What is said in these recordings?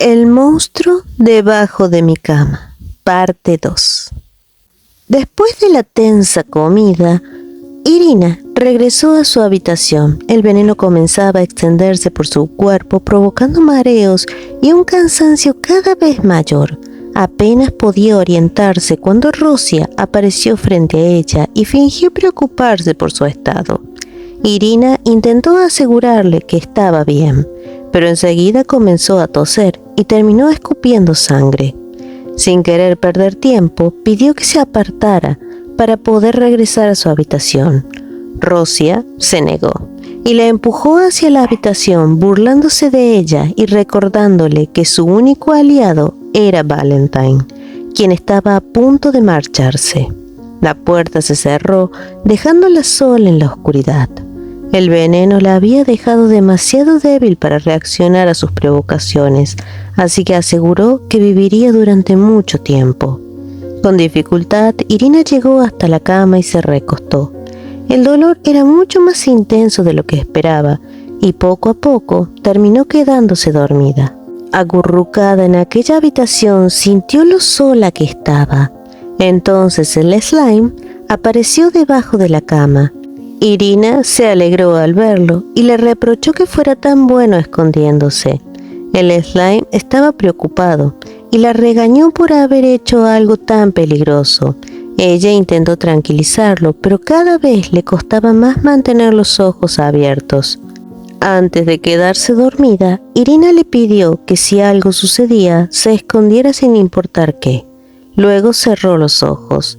El monstruo debajo de mi cama, parte 2. Después de la tensa comida, Irina regresó a su habitación. El veneno comenzaba a extenderse por su cuerpo, provocando mareos y un cansancio cada vez mayor. Apenas podía orientarse cuando Rosia apareció frente a ella y fingió preocuparse por su estado. Irina intentó asegurarle que estaba bien, pero enseguida comenzó a toser y terminó escupiendo sangre. Sin querer perder tiempo, pidió que se apartara para poder regresar a su habitación. Rosia se negó y la empujó hacia la habitación, burlándose de ella y recordándole que su único aliado era Valentine, quien estaba a punto de marcharse. La puerta se cerró, dejándola sola en la oscuridad. El veneno la había dejado demasiado débil para reaccionar a sus provocaciones, así que aseguró que viviría durante mucho tiempo. Con dificultad, Irina llegó hasta la cama y se recostó. El dolor era mucho más intenso de lo que esperaba, y poco a poco terminó quedándose dormida. Acurrucada en aquella habitación, sintió lo sola que estaba. Entonces el slime apareció debajo de la cama. Irina se alegró al verlo y le reprochó que fuera tan bueno escondiéndose. El slime estaba preocupado y la regañó por haber hecho algo tan peligroso. Ella intentó tranquilizarlo, pero cada vez le costaba más mantener los ojos abiertos. Antes de quedarse dormida, Irina le pidió que si algo sucedía, se escondiera sin importar qué. Luego cerró los ojos.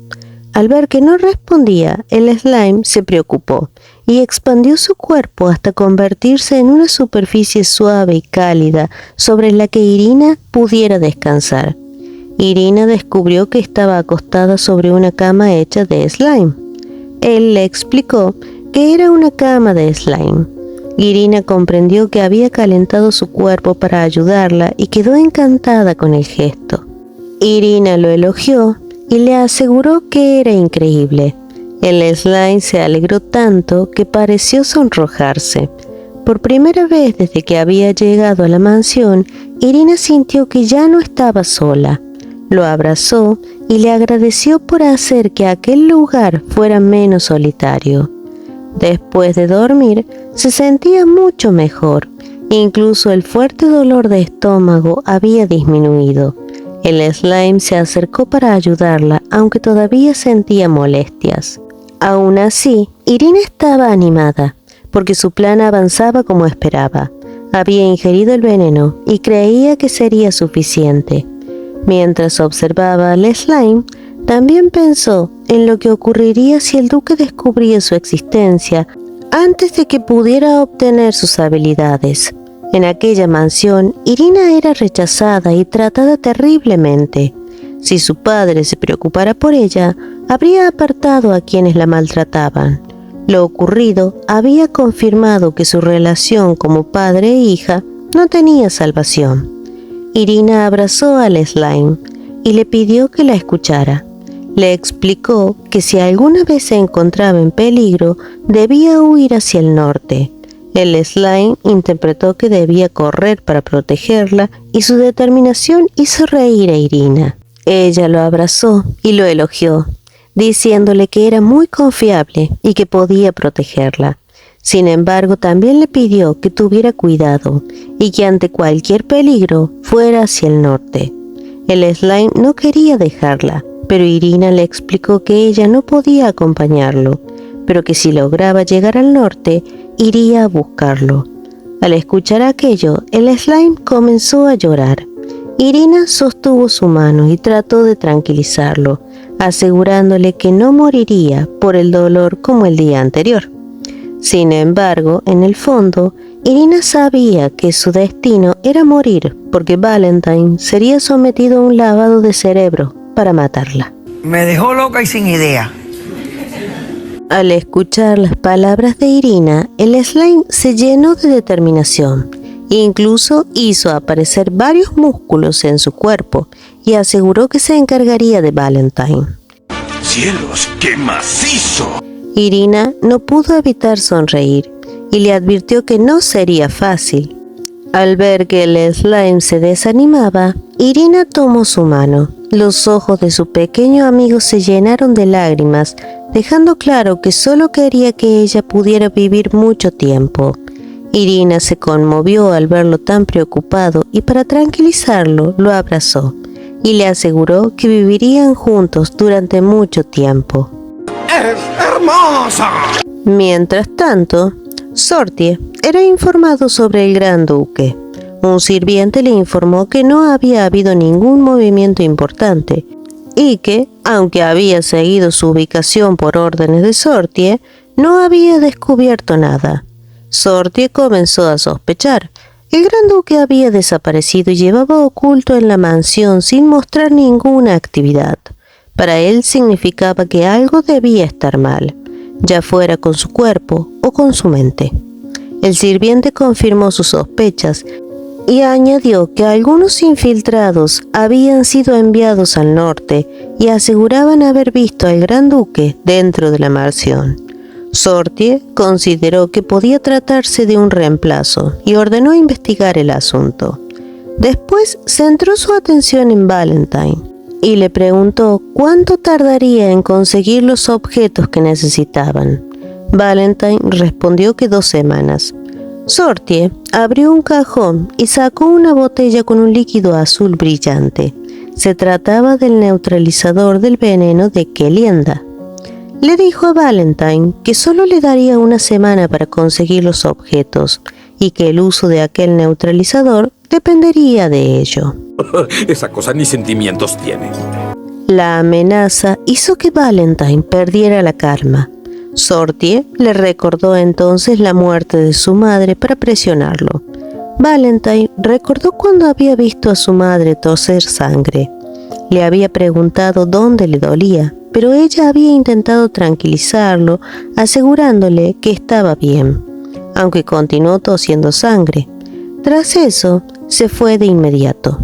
Al ver que no respondía, el slime se preocupó y expandió su cuerpo hasta convertirse en una superficie suave y cálida sobre la que Irina pudiera descansar. Irina descubrió que estaba acostada sobre una cama hecha de slime. Él le explicó que era una cama de slime. Irina comprendió que había calentado su cuerpo para ayudarla y quedó encantada con el gesto. Irina lo elogió y le aseguró que era increíble. El slime se alegró tanto que pareció sonrojarse. Por primera vez desde que había llegado a la mansión, Irina sintió que ya no estaba sola. Lo abrazó y le agradeció por hacer que aquel lugar fuera menos solitario. Después de dormir, se sentía mucho mejor. Incluso el fuerte dolor de estómago había disminuido. El slime se acercó para ayudarla, aunque todavía sentía molestias. Aún así, Irina estaba animada, porque su plan avanzaba como esperaba. Había ingerido el veneno y creía que sería suficiente. Mientras observaba al slime, también pensó en lo que ocurriría si el duque descubría su existencia antes de que pudiera obtener sus habilidades. En aquella mansión, Irina era rechazada y tratada terriblemente. Si su padre se preocupara por ella, habría apartado a quienes la maltrataban. Lo ocurrido había confirmado que su relación como padre e hija no tenía salvación. Irina abrazó al slime y le pidió que la escuchara. Le explicó que si alguna vez se encontraba en peligro, debía huir hacia el norte. El slime interpretó que debía correr para protegerla y su determinación hizo reír a Irina. Ella lo abrazó y lo elogió, diciéndole que era muy confiable y que podía protegerla. Sin embargo, también le pidió que tuviera cuidado y que ante cualquier peligro fuera hacia el norte. El slime no quería dejarla, pero Irina le explicó que ella no podía acompañarlo, pero que si lograba llegar al norte, iría a buscarlo. Al escuchar aquello, el slime comenzó a llorar. Irina sostuvo su mano y trató de tranquilizarlo, asegurándole que no moriría por el dolor como el día anterior. Sin embargo, en el fondo, Irina sabía que su destino era morir porque Valentine sería sometido a un lavado de cerebro para matarla. Me dejó loca y sin idea. Al escuchar las palabras de Irina, el slime se llenó de determinación. Incluso hizo aparecer varios músculos en su cuerpo y aseguró que se encargaría de Valentine. ¡Cielos, qué macizo! Irina no pudo evitar sonreír y le advirtió que no sería fácil. Al ver que el slime se desanimaba, Irina tomó su mano. Los ojos de su pequeño amigo se llenaron de lágrimas, dejando claro que solo quería que ella pudiera vivir mucho tiempo. Irina se conmovió al verlo tan preocupado y para tranquilizarlo lo abrazó y le aseguró que vivirían juntos durante mucho tiempo. ¡Es hermosa! Mientras tanto, Sortie era informado sobre el Gran Duque. Un sirviente le informó que no había habido ningún movimiento importante y que, aunque había seguido su ubicación por órdenes de Sortie, no había descubierto nada. Sortie comenzó a sospechar. El Gran Duque había desaparecido y llevaba oculto en la mansión sin mostrar ninguna actividad. Para él significaba que algo debía estar mal, ya fuera con su cuerpo o con su mente. El sirviente confirmó sus sospechas y añadió que algunos infiltrados habían sido enviados al norte y aseguraban haber visto al Gran Duque dentro de la mansión. Sortie consideró que podía tratarse de un reemplazo y ordenó investigar el asunto. Después centró su atención en Valentine y le preguntó cuánto tardaría en conseguir los objetos que necesitaban. Valentine respondió que 2 semanas. Sortie abrió un cajón y sacó una botella con un líquido azul brillante. Se trataba del neutralizador del veneno de Kelienda. Le dijo a Valentine que solo le daría 1 semana para conseguir los objetos y que el uso de aquel neutralizador dependería de ello. Esa cosa ni sentimientos tiene. La amenaza hizo que Valentine perdiera la calma. Sortie le recordó entonces la muerte de su madre para presionarlo. Valentine recordó cuando había visto a su madre toser sangre. Le había preguntado dónde le dolía, pero ella había intentado tranquilizarlo, asegurándole que estaba bien, aunque continuó tosiendo sangre. Tras eso, se fue de inmediato.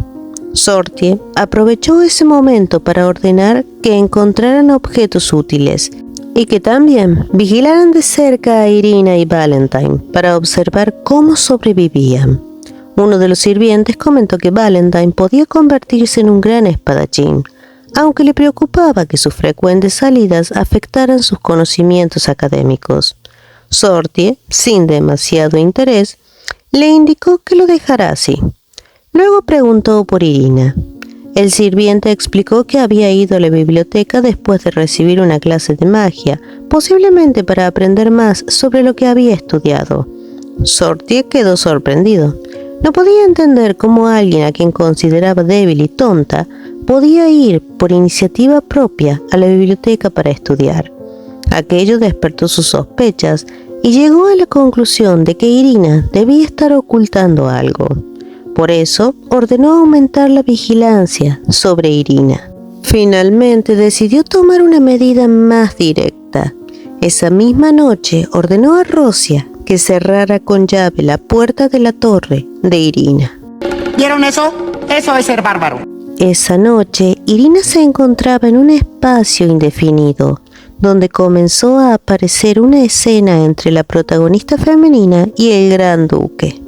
Sortie aprovechó ese momento para ordenar que encontraran objetos útiles y que también vigilaran de cerca a Irina y Valentine para observar cómo sobrevivían. Uno de los sirvientes comentó que Valentine podía convertirse en un gran espadachín, aunque le preocupaba que sus frecuentes salidas afectaran sus conocimientos académicos. Sortie, sin demasiado interés, le indicó que lo dejara así. Luego preguntó por Irina. El sirviente explicó que había ido a la biblioteca después de recibir una clase de magia, posiblemente para aprender más sobre lo que había estudiado. Sortie quedó sorprendido. No podía entender cómo alguien a quien consideraba débil y tonta podía ir por iniciativa propia a la biblioteca para estudiar. Aquello despertó sus sospechas y llegó a la conclusión de que Irina debía estar ocultando algo. Por eso ordenó aumentar la vigilancia sobre Irina. Finalmente decidió tomar una medida más directa. Esa misma noche ordenó a Rosia que cerrara con llave la puerta de la torre de Irina. ¿Vieron eso? Eso es ser bárbaro. Esa noche, Irina se encontraba en un espacio indefinido, donde comenzó a aparecer una escena entre la protagonista femenina y el Gran Duque.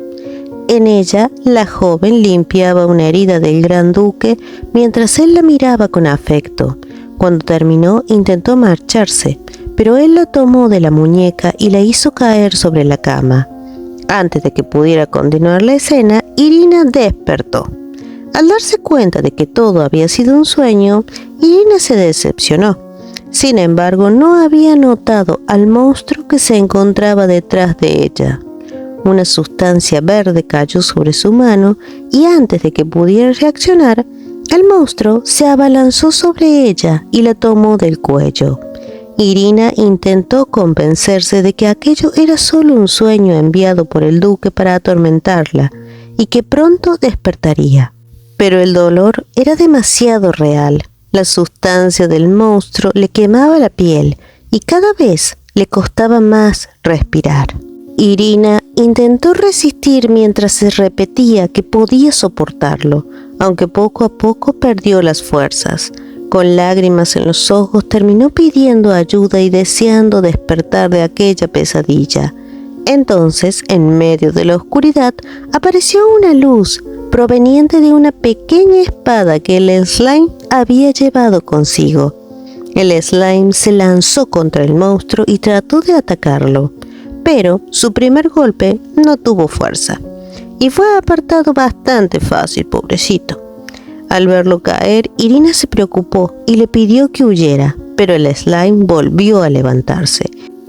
En ella, la joven limpiaba una herida del Gran Duque mientras él la miraba con afecto. Cuando terminó, intentó marcharse, pero él la tomó de la muñeca y la hizo caer sobre la cama. Antes de que pudiera continuar la escena, Irina despertó. Al darse cuenta de que todo había sido un sueño, Irina se decepcionó. Sin embargo, no había notado al monstruo que se encontraba detrás de ella. Una sustancia verde cayó sobre su mano y antes de que pudiera reaccionar, el monstruo se abalanzó sobre ella y la tomó del cuello. Irina intentó convencerse de que aquello era solo un sueño enviado por el duque para atormentarla y que pronto despertaría. Pero el dolor era demasiado real. La sustancia del monstruo le quemaba la piel y cada vez le costaba más respirar. Irina intentó resistir mientras se repetía que podía soportarlo, aunque poco a poco perdió las fuerzas. Con lágrimas en los ojos terminó pidiendo ayuda y deseando despertar de aquella pesadilla. Entonces, en medio de la oscuridad, apareció una luz proveniente de una pequeña espada que el slime había llevado consigo. El slime se lanzó contra el monstruo y trató de atacarlo, pero su primer golpe no tuvo fuerza y fue apartado bastante fácil, pobrecito. Al verlo caer, Irina se preocupó y le pidió que huyera, pero el slime volvió a levantarse.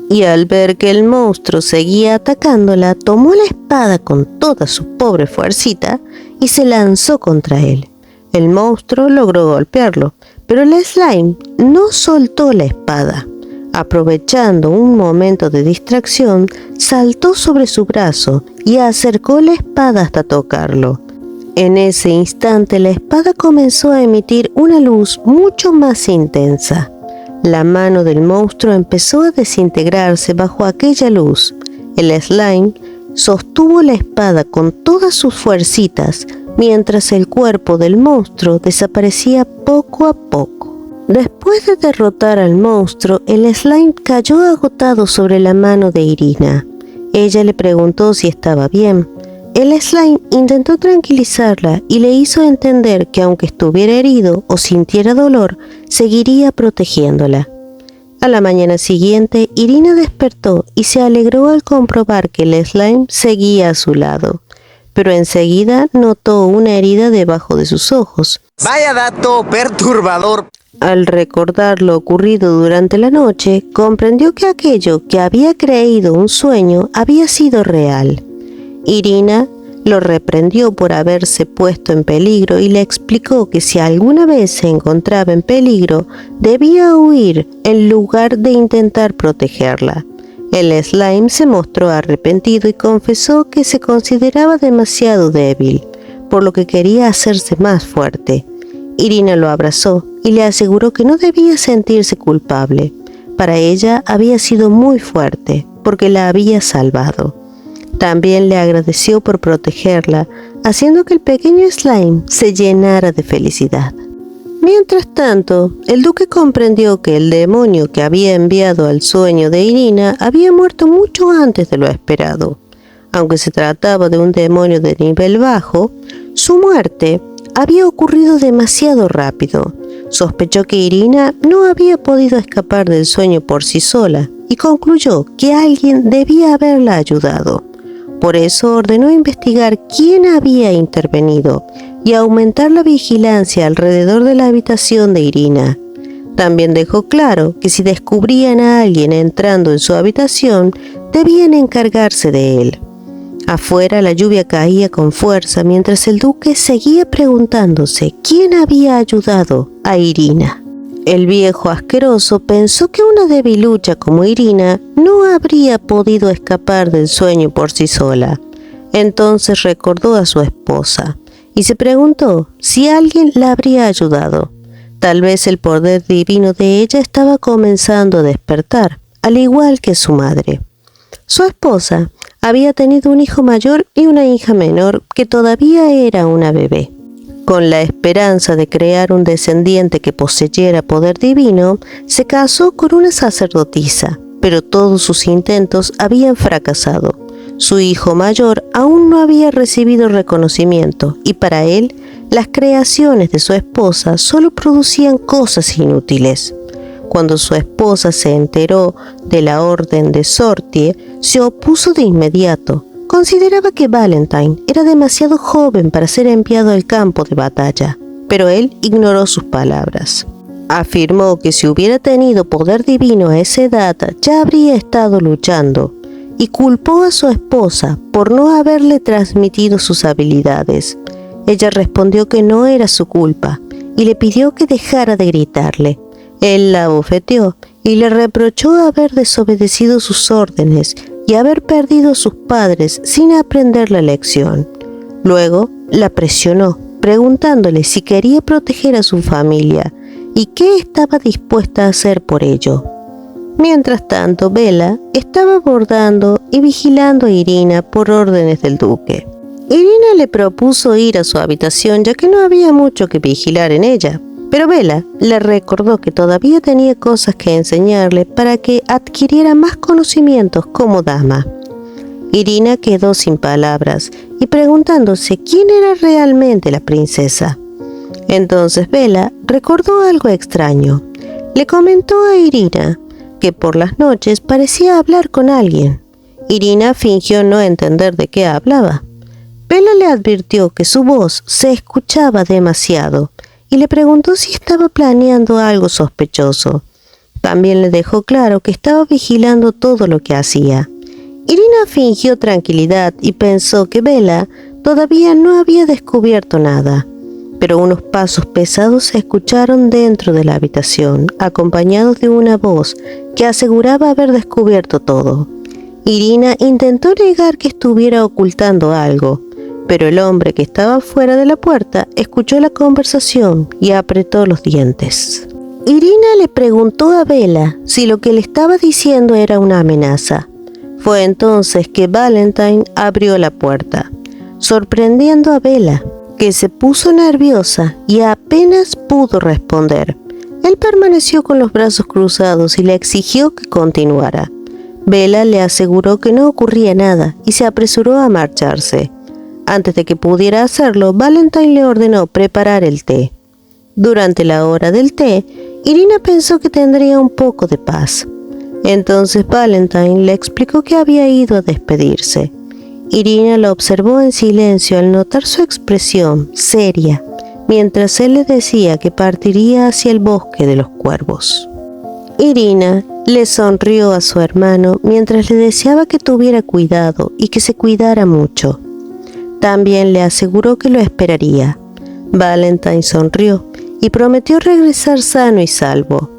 Y al ver que el monstruo seguía atacándola, tomó la espada con toda su pobre fuercita y se lanzó contra él. El monstruo logró golpearlo, pero el slime no soltó la espada. Aprovechando un momento de distracción, saltó sobre su brazo y acercó la espada hasta tocarlo. En ese instante, la espada comenzó a emitir una luz mucho más intensa. La mano del monstruo empezó a desintegrarse bajo aquella luz. El slime sostuvo la espada con todas sus fuercitas, mientras el cuerpo del monstruo desaparecía poco a poco. Después de derrotar al monstruo, el slime cayó agotado sobre la mano de Irina. Ella le preguntó si estaba bien. El slime intentó tranquilizarla y le hizo entender que aunque estuviera herido o sintiera dolor, seguiría protegiéndola. A la mañana siguiente, Irina despertó y se alegró al comprobar que el slime seguía a su lado, pero enseguida notó una herida debajo de sus ojos. Vaya dato perturbador. Al recordar lo ocurrido durante la noche, comprendió que aquello que había creído un sueño había sido real. Irina lo reprendió por haberse puesto en peligro y le explicó que si alguna vez se encontraba en peligro, debía huir en lugar de intentar protegerla. El slime se mostró arrepentido y confesó que se consideraba demasiado débil, por lo que quería hacerse más fuerte. Irina lo abrazó y le aseguró que no debía sentirse culpable. Para ella había sido muy fuerte, porque la había salvado. También le agradeció por protegerla, haciendo que el pequeño slime se llenara de felicidad. Mientras tanto, el duque comprendió que el demonio que había enviado al sueño de Irina había muerto mucho antes de lo esperado. Aunque se trataba de un demonio de nivel bajo, su muerte había ocurrido demasiado rápido. Sospechó que Irina no había podido escapar del sueño por sí sola y concluyó que alguien debía haberla ayudado. Por eso ordenó investigar quién había intervenido y aumentar la vigilancia alrededor de la habitación de Irina. También dejó claro que si descubrían a alguien entrando en su habitación, debían encargarse de él. Afuera la lluvia caía con fuerza mientras el duque seguía preguntándose quién había ayudado a Irina. El viejo asqueroso pensó que una debilucha como Irina no habría podido escapar del sueño por sí sola. Entonces recordó a su esposa y se preguntó si alguien la habría ayudado. Tal vez el poder divino de ella estaba comenzando a despertar, al igual que su madre. Su esposa había tenido un hijo mayor y una hija menor que todavía era una bebé. Con la esperanza de crear un descendiente que poseyera poder divino, se casó con una sacerdotisa, pero todos sus intentos habían fracasado. Su hijo mayor aún no había recibido reconocimiento y para él, las creaciones de su esposa solo producían cosas inútiles. Cuando su esposa se enteró de la orden de Sortie, se opuso de inmediato. Consideraba que Valentine era demasiado joven para ser enviado al campo de batalla, pero él ignoró sus palabras. Afirmó que si hubiera tenido poder divino a esa edad, ya habría estado luchando, y culpó a su esposa por no haberle transmitido sus habilidades. Ella respondió que no era su culpa, y le pidió que dejara de gritarle. Él la abofeteó y le reprochó haber desobedecido sus órdenes y haber perdido a sus padres sin aprender la lección. Luego la presionó, preguntándole si quería proteger a su familia y qué estaba dispuesta a hacer por ello. Mientras tanto, Bella estaba bordando y vigilando a Irina por órdenes del duque. Irina le propuso ir a su habitación ya que no había mucho que vigilar en ella, pero Bella le recordó que todavía tenía cosas que enseñarle para que adquiriera más conocimientos como dama. Irina quedó sin palabras y preguntándose quién era realmente la princesa. Entonces Bella recordó algo extraño. Le comentó a Irina que por las noches parecía hablar con alguien. Irina fingió no entender de qué hablaba. Bella le advirtió que su voz se escuchaba demasiado y le preguntó si estaba planeando algo sospechoso. También le dejó claro que estaba vigilando todo lo que hacía. Irina fingió tranquilidad y pensó que Bella todavía no había descubierto nada. Pero unos pasos pesados se escucharon dentro de la habitación, acompañados de una voz que aseguraba haber descubierto todo. Irina intentó negar que estuviera ocultando algo, pero el hombre que estaba fuera de la puerta escuchó la conversación y apretó los dientes. Irina le preguntó a Bella si lo que le estaba diciendo era una amenaza. Fue entonces que Valentine abrió la puerta, sorprendiendo a Bella, que se puso nerviosa y apenas pudo responder. Él permaneció con los brazos cruzados y le exigió que continuara. Bella le aseguró que no ocurría nada y se apresuró a marcharse. Antes de que pudiera hacerlo, Valentine le ordenó preparar el té. Durante la hora del té, Irina pensó que tendría un poco de paz. Entonces Valentine le explicó que había ido a despedirse. Irina lo observó en silencio al notar su expresión seria, mientras él le decía que partiría hacia el bosque de los cuervos. Irina le sonrió a su hermano mientras le deseaba que tuviera cuidado y que se cuidara mucho. También le aseguró que lo esperaría. Valentine sonrió y prometió regresar sano y salvo.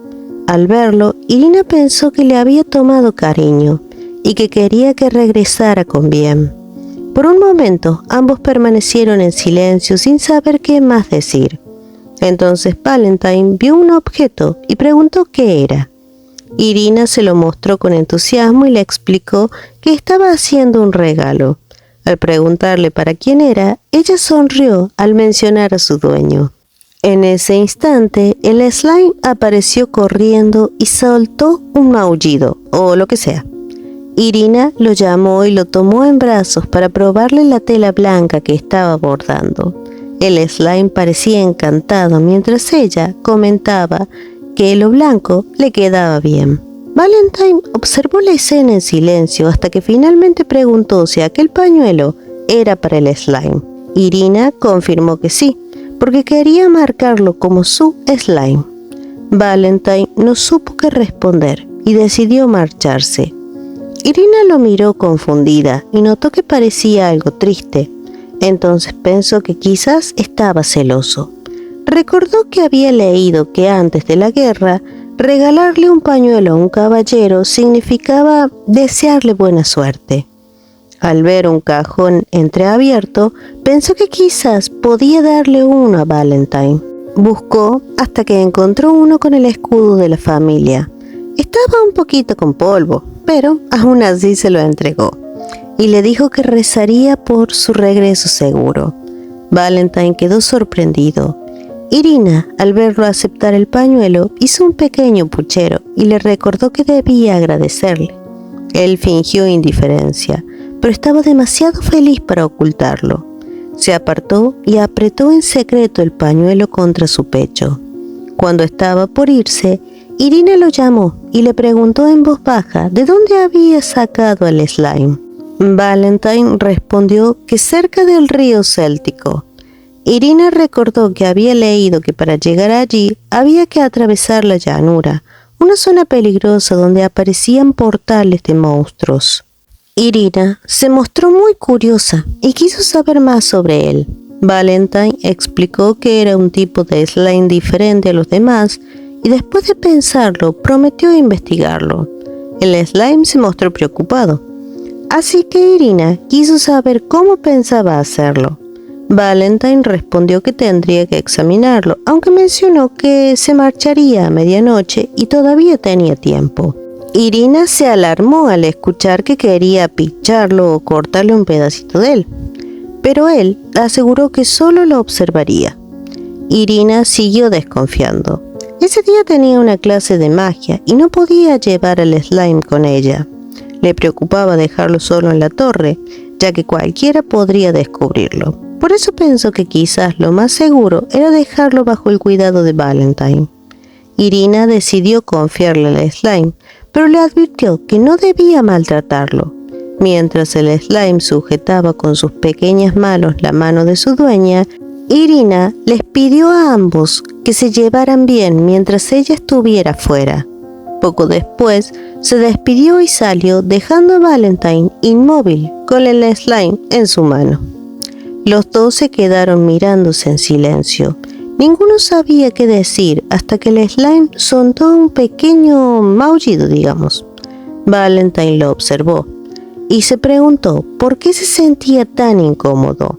Al verlo, Irina pensó que le había tomado cariño y que quería que regresara con bien. Por un momento, ambos permanecieron en silencio sin saber qué más decir. Entonces Valentine vio un objeto y preguntó qué era. Irina se lo mostró con entusiasmo y le explicó que estaba haciendo un regalo. Al preguntarle para quién era, ella sonrió al mencionar a su dueño. En ese instante, el slime apareció corriendo y soltó un maullido, o lo que sea. Irina lo llamó y lo tomó en brazos para probarle la tela blanca que estaba bordando. El slime parecía encantado mientras ella comentaba que lo blanco le quedaba bien. Valentine observó la escena en silencio hasta que finalmente preguntó si aquel pañuelo era para el slime. Irina confirmó que sí, porque quería marcarlo como su slime. Valentine no supo qué responder y decidió marcharse. Irina lo miró confundida y notó que parecía algo triste. Entonces pensó que quizás estaba celoso. Recordó que había leído que antes de la guerra, regalarle un pañuelo a un caballero significaba desearle buena suerte. Al ver un cajón entreabierto, pensó que quizás podía darle uno a Valentine. Buscó hasta que encontró uno con el escudo de la familia. Estaba un poquito con polvo, pero aún así se lo entregó y le dijo que rezaría por su regreso seguro. Valentine quedó sorprendido. Irina, al verlo aceptar el pañuelo, hizo un pequeño puchero y le recordó que debía agradecerle. Él fingió indiferencia, pero estaba demasiado feliz para ocultarlo. Se apartó y apretó en secreto el pañuelo contra su pecho. Cuando estaba por irse, Irina lo llamó y le preguntó en voz baja de dónde había sacado el slime. Valentine respondió que cerca del río Céltico. Irina recordó que había leído que para llegar allí había que atravesar la llanura, una zona peligrosa donde aparecían portales de monstruos. Irina se mostró muy curiosa y quiso saber más sobre él. Valentine explicó que era un tipo de slime diferente a los demás y después de pensarlo prometió investigarlo. El slime se mostró preocupado, así que Irina quiso saber cómo pensaba hacerlo. Valentine respondió que tendría que examinarlo, aunque mencionó que se marcharía a medianoche y todavía tenía tiempo. Irina se alarmó al escuchar que quería pincharlo o cortarle un pedacito de él, pero él aseguró que solo lo observaría. Irina siguió desconfiando. Ese día tenía una clase de magia y no podía llevar al slime con ella. Le preocupaba dejarlo solo en la torre, ya que cualquiera podría descubrirlo. Por eso pensó que quizás lo más seguro era dejarlo bajo el cuidado de Valentine. Irina decidió confiarle al slime, pero le advirtió que no debía maltratarlo. Mientras el slime sujetaba con sus pequeñas manos la mano de su dueña, Irina les pidió a ambos que se llevaran bien mientras ella estuviera fuera. Poco después, se despidió y salió, dejando a Valentine inmóvil con el slime en su mano. Los dos se quedaron mirándose en silencio. Ninguno sabía qué decir hasta que el slime soltó un pequeño maullido, digamos. Valentine lo observó y se preguntó por qué se sentía tan incómodo.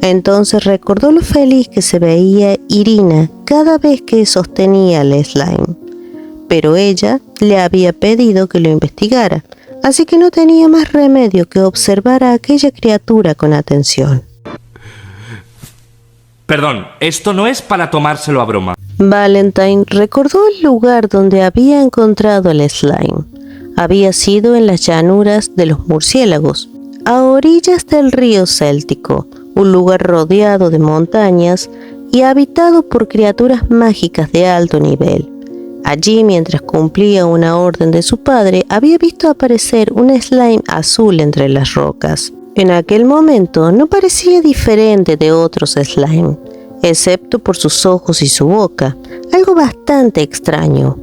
Entonces recordó lo feliz que se veía Irina cada vez que sostenía el slime. Pero ella le había pedido que lo investigara, así que no tenía más remedio que observar a aquella criatura con atención. Perdón, esto no es para tomárselo a broma. Valentine recordó el lugar donde había encontrado el slime. Había sido en las llanuras de los murciélagos, a orillas del río Céltico, un lugar rodeado de montañas y habitado por criaturas mágicas de alto nivel. Allí, mientras cumplía una orden de su padre, había visto aparecer un slime azul entre las rocas. En aquel momento no parecía diferente de otros slime, excepto por sus ojos y su boca, algo bastante extraño.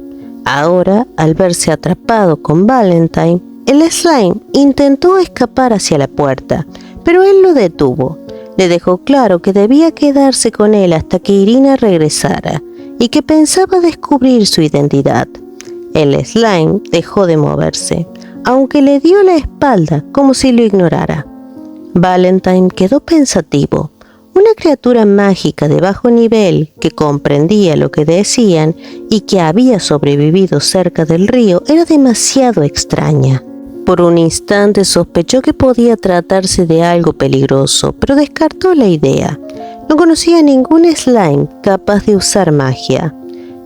Ahora, al verse atrapado con Valentine, el slime intentó escapar hacia la puerta, pero él lo detuvo. Le dejó claro que debía quedarse con él hasta que Irina regresara y que pensaba descubrir su identidad. El slime dejó de moverse, aunque le dio la espalda como si lo ignorara. Valentine quedó pensativo. Una criatura mágica de bajo nivel que comprendía lo que decían y que había sobrevivido cerca del río era demasiado extraña. Por un instante sospechó que podía tratarse de algo peligroso, pero descartó la idea. No conocía ningún slime capaz de usar magia.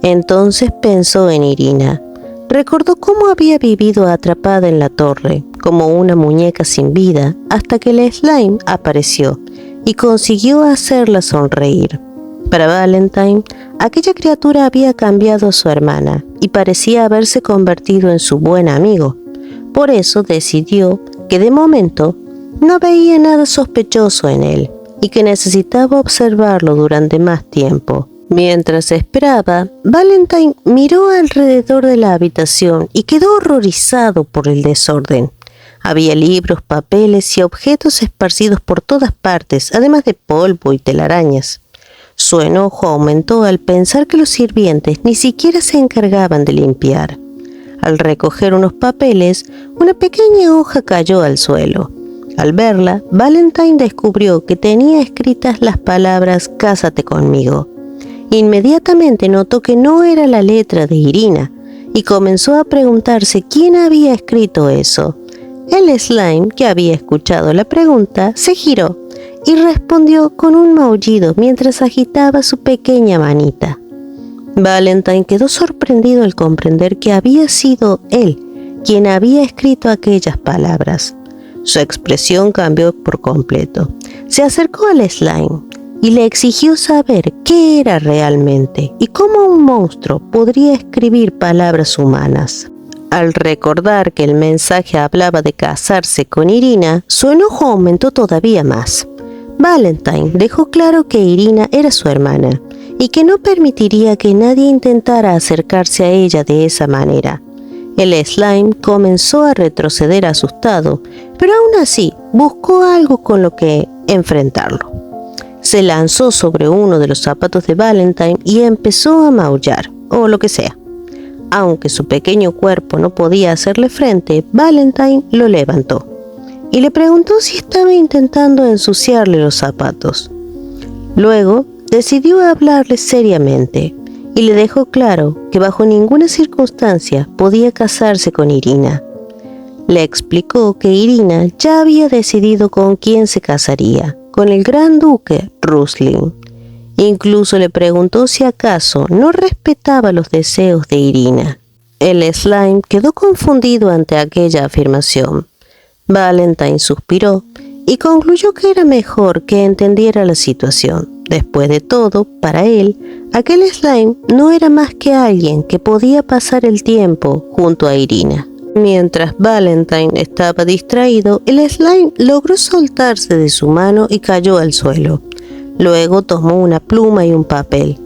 Entonces pensó en Irina. Recordó cómo había vivido atrapada en la torre, como una muñeca sin vida, hasta que el slime apareció y consiguió hacerla sonreír. Para Valentine, aquella criatura había cambiado a su hermana y parecía haberse convertido en su buen amigo. Por eso decidió que de momento no veía nada sospechoso en él y que necesitaba observarlo durante más tiempo. Mientras esperaba, Valentine miró alrededor de la habitación y quedó horrorizado por el desorden. Había libros, papeles y objetos esparcidos por todas partes, además de polvo y telarañas. Su enojo aumentó al pensar que los sirvientes ni siquiera se encargaban de limpiar. Al recoger unos papeles, una pequeña hoja cayó al suelo. Al verla, Valentine descubrió que tenía escritas las palabras «Cásate conmigo». Inmediatamente notó que no era la letra de Irina y comenzó a preguntarse quién había escrito eso. El slime, que había escuchado la pregunta, se giró y respondió con un maullido mientras agitaba su pequeña manita. Valentine quedó sorprendido al comprender que había sido él quien había escrito aquellas palabras. Su expresión cambió por completo. Se acercó al slime y le exigió saber qué era realmente y cómo un monstruo podría escribir palabras humanas. Al recordar que el mensaje hablaba de casarse con Irina, su enojo aumentó todavía más. Valentine dejó claro que Irina era su hermana y que no permitiría que nadie intentara acercarse a ella de esa manera. El slime comenzó a retroceder asustado, pero aún así buscó algo con lo que enfrentarlo. Se lanzó sobre uno de los zapatos de Valentine y empezó a maullar, o lo que sea. Aunque su pequeño cuerpo no podía hacerle frente, Valentine lo levantó y le preguntó si estaba intentando ensuciarle los zapatos. Luego decidió hablarle seriamente y le dejó claro que bajo ninguna circunstancia podía casarse con Irina. Le explicó que Irina ya había decidido con quién se casaría, con el gran duque Rusling. Incluso le preguntó si acaso no respetaba los deseos de Irina. El slime quedó confundido ante aquella afirmación. Valentine suspiró y concluyó que era mejor que entendiera la situación. Después de todo, para él, aquel slime no era más que alguien que podía pasar el tiempo junto a Irina. Mientras Valentine estaba distraído, el slime logró soltarse de su mano y cayó al suelo. Luego tomó una pluma y un papel.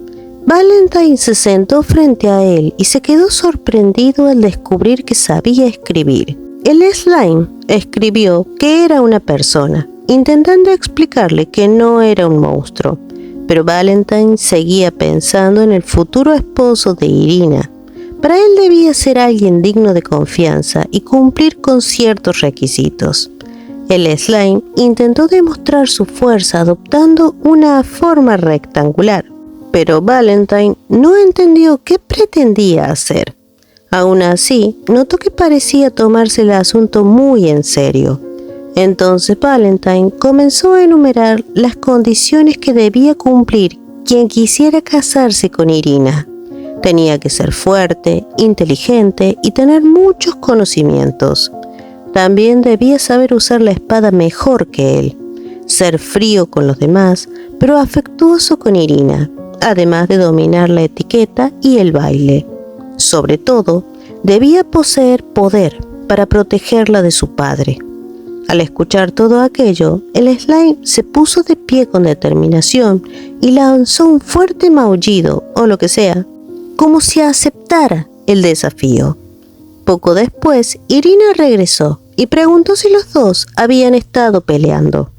Valentine se sentó frente a él y se quedó sorprendido al descubrir que sabía escribir. El slime escribió que era una persona, intentando explicarle que no era un monstruo. Pero Valentine seguía pensando en el futuro esposo de Irina. Para él debía ser alguien digno de confianza y cumplir con ciertos requisitos. El slime intentó demostrar su fuerza adoptando una forma rectangular, pero Valentine no entendió qué pretendía hacer. Aún así, notó que parecía tomarse el asunto muy en serio. Entonces Valentine comenzó a enumerar las condiciones que debía cumplir quien quisiera casarse con Irina. Tenía que ser fuerte, inteligente y tener muchos conocimientos. También debía saber usar la espada mejor que él, ser frío con los demás, pero afectuoso con Irina, además de dominar la etiqueta y el baile. Sobre todo, debía poseer poder para protegerla de su padre. Al escuchar todo aquello, el slime se puso de pie con determinación y lanzó un fuerte maullido, o lo que sea, como si aceptara el desafío. Poco después, Irina regresó y preguntó si los dos habían estado peleando.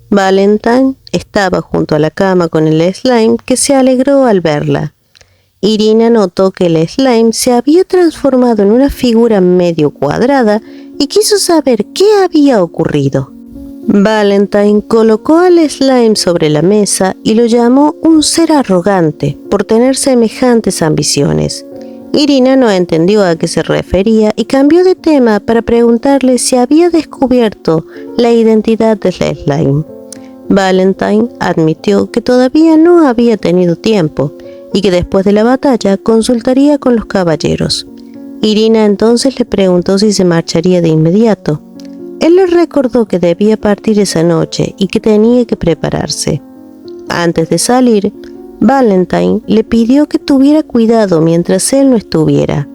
Valentine estaba junto a la cama con el slime, que se alegró al verla. Irina notó que el slime se había transformado en una figura medio cuadrada y quiso saber qué había ocurrido. Valentine colocó al slime sobre la mesa y lo llamó un ser arrogante por tener semejantes ambiciones. Irina no entendió a qué se refería y cambió de tema para preguntarle si había descubierto la identidad del slime. Valentine admitió que todavía no había tenido tiempo y que después de la batalla consultaría con los caballeros. Irina entonces le preguntó si se marcharía de inmediato. Él le recordó que debía partir esa noche y que tenía que prepararse. Antes de salir, Valentine le pidió que tuviera cuidado mientras él no estuviera.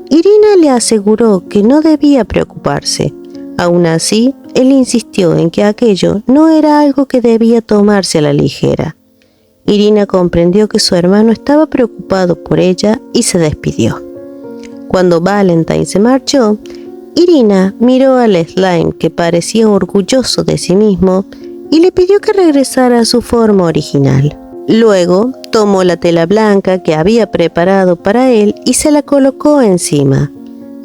Irina le aseguró que no debía preocuparse. Aún así, él insistió en que aquello no era algo que debía tomarse a la ligera. Irina comprendió que su hermano estaba preocupado por ella y se despidió. Cuando Valentine se marchó, Irina miró al slime, que parecía orgulloso de sí mismo, y le pidió que regresara a su forma original. Luego tomó la tela blanca que había preparado para él y se la colocó encima.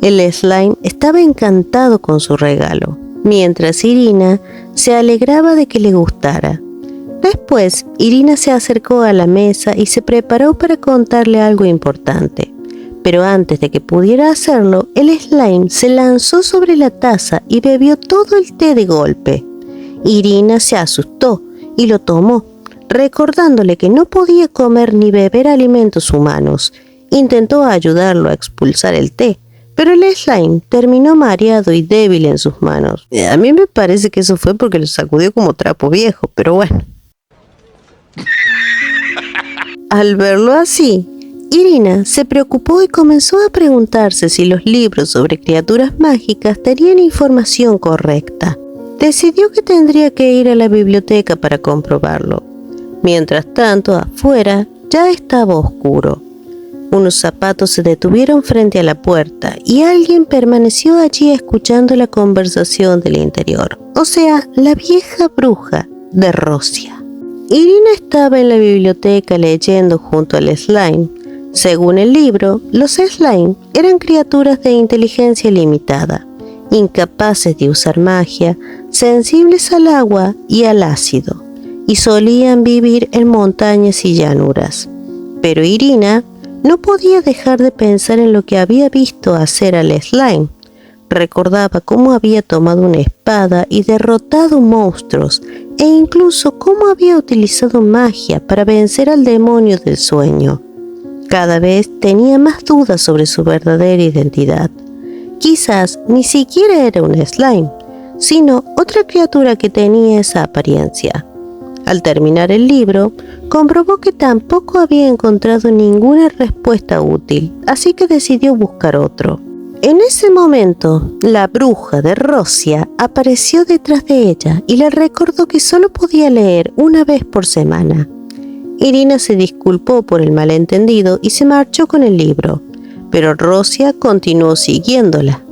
El slime estaba encantado con su regalo, mientras Irina se alegraba de que le gustara. Después, Irina se acercó a la mesa y se preparó para contarle algo importante. Pero antes de que pudiera hacerlo, el slime se lanzó sobre la taza y bebió todo el té de golpe. Irina se asustó y lo tomó, recordándole que no podía comer ni beber alimentos humanos. Intentó ayudarlo a expulsar el té, pero el slime terminó mareado y débil en sus manos. A mí me parece que eso fue porque lo sacudió como trapo viejo, pero bueno. Al verlo así, Irina se preocupó y comenzó a preguntarse si los libros sobre criaturas mágicas tenían información correcta. Decidió que tendría que ir a la biblioteca para comprobarlo. Mientras tanto, afuera ya estaba oscuro. Unos zapatos se detuvieron frente a la puerta y alguien permaneció allí escuchando la conversación del interior, o sea, la vieja bruja de Rosia. Irina estaba en la biblioteca leyendo junto al slime. Según el libro, los slime eran criaturas de inteligencia limitada, incapaces de usar magia, sensibles al agua y al ácido, y solían vivir en montañas y llanuras. Pero Irina no podía dejar de pensar en lo que había visto hacer al slime. Recordaba cómo había tomado una espada y derrotado monstruos, e incluso cómo había utilizado magia para vencer al demonio del sueño. Cada vez tenía más dudas sobre su verdadera identidad. Quizás ni siquiera era un slime, sino otra criatura que tenía esa apariencia. Al terminar el libro, comprobó que tampoco había encontrado ninguna respuesta útil, así que decidió buscar otro. En ese momento, la bruja de Rosia apareció detrás de ella y le recordó que solo podía leer una vez por semana. Irina se disculpó por el malentendido y se marchó con el libro, pero Rosia continuó siguiéndola.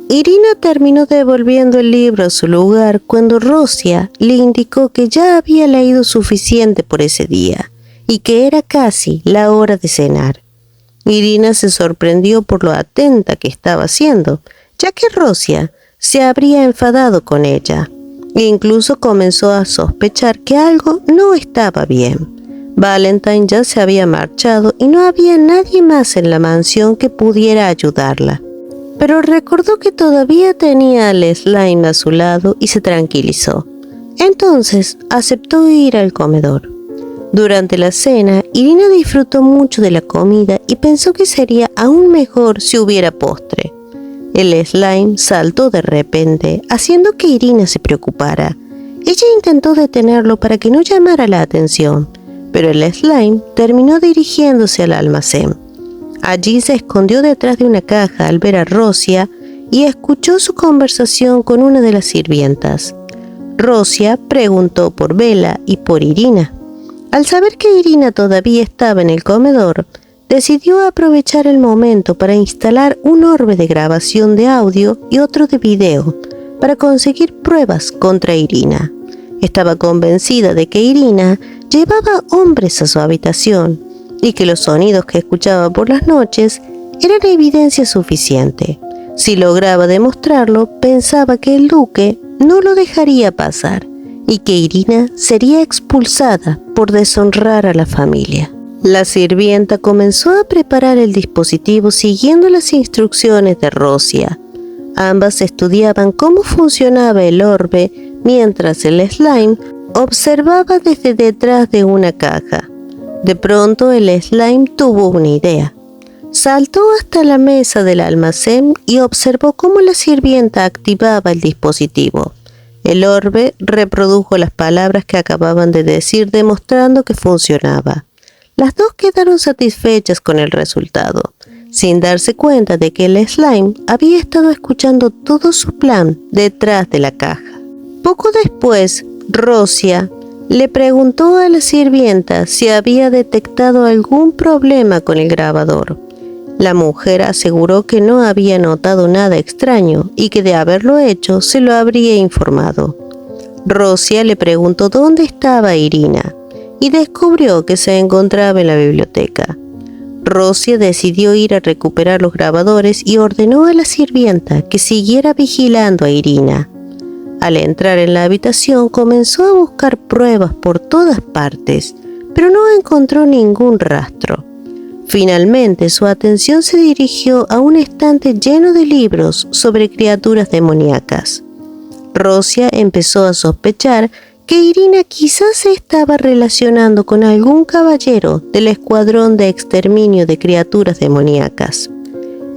Irina terminó devolviendo el libro a su lugar cuando Rosia le indicó que ya había leído suficiente por ese día y que era casi la hora de cenar. Irina se sorprendió por lo atenta que estaba siendo, ya que Rosia se habría enfadado con ella e incluso comenzó a sospechar que algo no estaba bien. Valentine ya se había marchado y no había nadie más en la mansión que pudiera ayudarla. Pero recordó que todavía tenía al slime a su lado y se tranquilizó. Entonces aceptó ir al comedor. Durante la cena, Irina disfrutó mucho de la comida y pensó que sería aún mejor si hubiera postre. El slime saltó de repente, haciendo que Irina se preocupara. Ella intentó detenerlo para que no llamara la atención, pero el slime terminó dirigiéndose al almacén. Allí se escondió detrás de una caja al ver a Rosia y escuchó su conversación con una de las sirvientas. Rosia preguntó por Bella y por Irina. Al saber que Irina todavía estaba en el comedor, decidió aprovechar el momento para instalar un orbe de grabación de audio y otro de video para conseguir pruebas contra Irina. Estaba convencida de que Irina llevaba hombres a su habitación y que los sonidos que escuchaba por las noches eran evidencia suficiente. Si lograba demostrarlo, pensaba que el duque no lo dejaría pasar y que Irina sería expulsada por deshonrar a la familia. La sirvienta comenzó a preparar el dispositivo siguiendo las instrucciones de Rosia. Ambas estudiaban cómo funcionaba el orbe mientras el slime observaba desde detrás de una caja. De pronto el slime tuvo una idea. Saltó hasta la mesa del almacén y observó cómo la sirvienta activaba el dispositivo. El orbe reprodujo las palabras que acababan de decir, demostrando que funcionaba. Las dos quedaron satisfechas con el resultado, sin darse cuenta de que el slime había estado escuchando todo su plan detrás de la caja. Poco después, Rosia le preguntó a la sirvienta si había detectado algún problema con el grabador. La mujer aseguró que no había notado nada extraño y que de haberlo hecho se lo habría informado. Rosia le preguntó dónde estaba Irina y descubrió que se encontraba en la biblioteca. Rosia decidió ir a recuperar los grabadores y ordenó a la sirvienta que siguiera vigilando a Irina. Al entrar en la habitación comenzó a buscar pruebas por todas partes, pero no encontró ningún rastro. Finalmente su atención se dirigió a un estante lleno de libros sobre criaturas demoníacas. Rosia empezó a sospechar que Irina quizás se estaba relacionando con algún caballero del escuadrón de exterminio de criaturas demoníacas.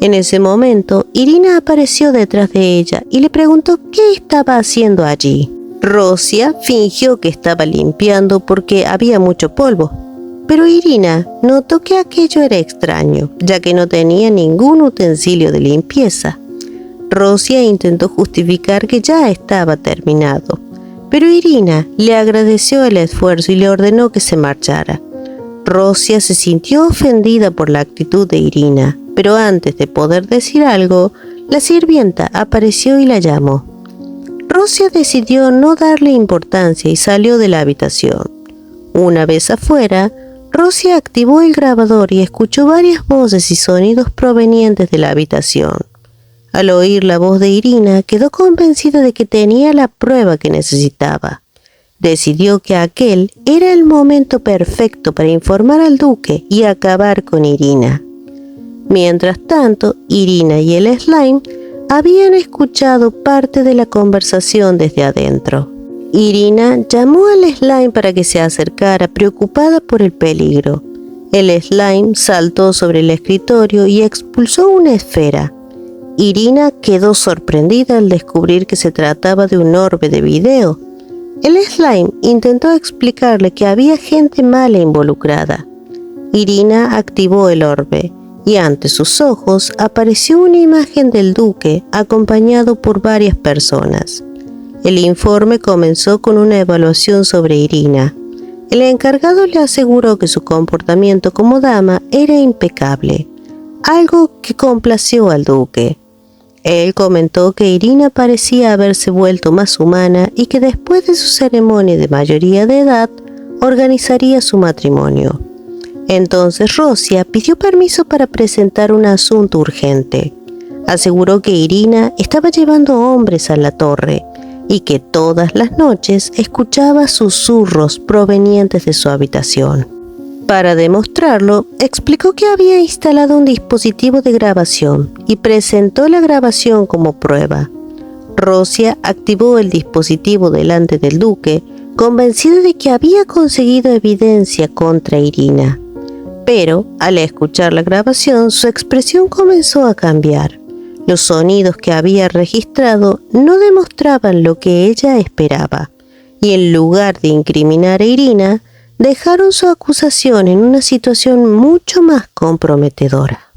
En ese momento, Irina apareció detrás de ella y le preguntó qué estaba haciendo allí. Rosia fingió que estaba limpiando porque había mucho polvo, pero Irina notó que aquello era extraño, ya que no tenía ningún utensilio de limpieza. Rosia intentó justificar que ya estaba terminado, pero Irina le agradeció el esfuerzo y le ordenó que se marchara. Rosia se sintió ofendida por la actitud de Irina, pero antes de poder decir algo, la sirvienta apareció y la llamó. Rosia decidió no darle importancia y salió de la habitación. Una vez afuera, Rosia activó el grabador y escuchó varias voces y sonidos provenientes de la habitación. Al oír la voz de Irina, quedó convencida de que tenía la prueba que necesitaba. Decidió que aquel era el momento perfecto para informar al duque y acabar con Irina. Mientras tanto, Irina y el slime habían escuchado parte de la conversación desde adentro. Irina llamó al slime para que se acercara, preocupada por el peligro. El slime saltó sobre el escritorio y expulsó una esfera. Irina quedó sorprendida al descubrir que se trataba de un orbe de video. El slime intentó explicarle que había gente mala involucrada. Irina activó el orbe y ante sus ojos apareció una imagen del duque acompañado por varias personas. El informe comenzó con una evaluación sobre Irina. El encargado le aseguró que su comportamiento como dama era impecable, algo que complació al duque. Él comentó que Irina parecía haberse vuelto más humana y que después de su ceremonia de mayoría de edad, organizaría su matrimonio. Entonces Rosia pidió permiso para presentar un asunto urgente. Aseguró que Irina estaba llevando hombres a la torre y que todas las noches escuchaba susurros provenientes de su habitación. Para demostrarlo, explicó que había instalado un dispositivo de grabación y presentó la grabación como prueba. Rosia activó el dispositivo delante del duque, convencido de que había conseguido evidencia contra Irina. Pero, al escuchar la grabación, su expresión comenzó a cambiar. Los sonidos que había registrado no demostraban lo que ella esperaba, y en lugar de incriminar a Irina, dejaron su acusación en una situación mucho más comprometedora.